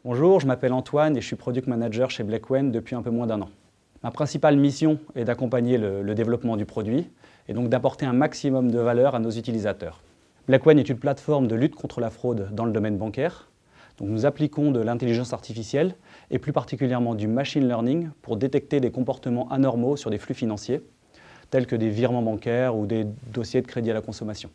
Bonjour, je m'appelle Antoine et je suis Product Manager chez Blackwen depuis un peu moins d'un an. Ma principale mission est d'accompagner le développement du produit et donc d'apporter un maximum de valeur à nos utilisateurs. Blackwen est une plateforme de lutte contre la fraude dans le domaine bancaire. Donc nous appliquons de l'intelligence artificielle et plus particulièrement du machine learning pour détecter des comportements anormaux sur des flux financiers, tels que des virements bancaires ou des dossiers de crédit à la consommation.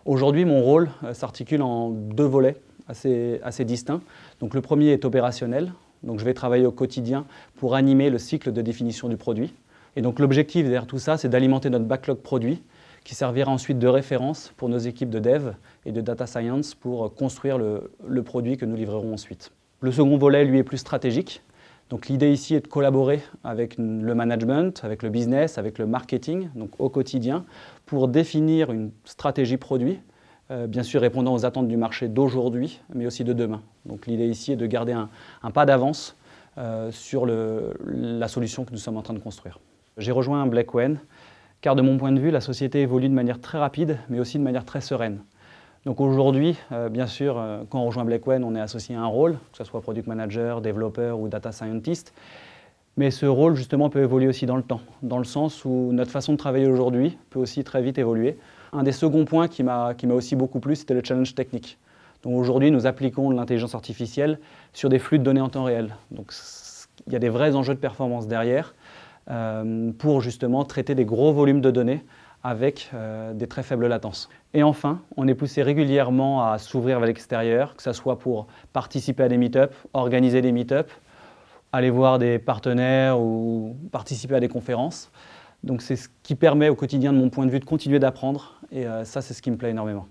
Aujourd'hui, mon rôle s'articule en deux volets assez distincts. Donc, le premier est opérationnel. Donc, je vais travailler au quotidien pour animer le cycle de définition du produit. Et donc, l'objectif derrière tout ça, c'est d'alimenter notre backlog produit qui servira ensuite de référence pour nos équipes de dev et de data science pour construire le produit que nous livrerons ensuite. Le second volet, lui, est plus stratégique. Donc l'idée ici est de collaborer avec le management, avec le business, avec le marketing, donc au quotidien, pour définir une stratégie produit, bien sûr répondant aux attentes du marché d'aujourd'hui, mais aussi de demain. Donc l'idée ici est de garder un pas d'avance sur la solution que nous sommes en train de construire. J'ai rejoint Blackwen, car de mon point de vue, la société évolue de manière très rapide, mais aussi de manière très sereine. Donc aujourd'hui, bien sûr, quand on rejoint Blackwen, on est associé à un rôle, que ce soit product manager, développeur ou data scientist. Mais ce rôle, justement, peut évoluer aussi dans le temps, dans le sens où notre façon de travailler aujourd'hui peut aussi très vite évoluer. Un des seconds points qui m'a aussi beaucoup plu, c'était le challenge technique. Donc aujourd'hui, nous appliquons de l'intelligence artificielle sur des flux de données en temps réel. Donc il y a des vrais enjeux de performance derrière pour justement traiter des gros volumes de données avec des très faibles latences. Et enfin, on est poussé régulièrement à s'ouvrir vers l'extérieur, que ce soit pour participer à des meet-ups, organiser des meet-ups, aller voir des partenaires ou participer à des conférences. Donc c'est ce qui permet au quotidien, de mon point de vue, de continuer d'apprendre. Et ça, c'est ce qui me plaît énormément.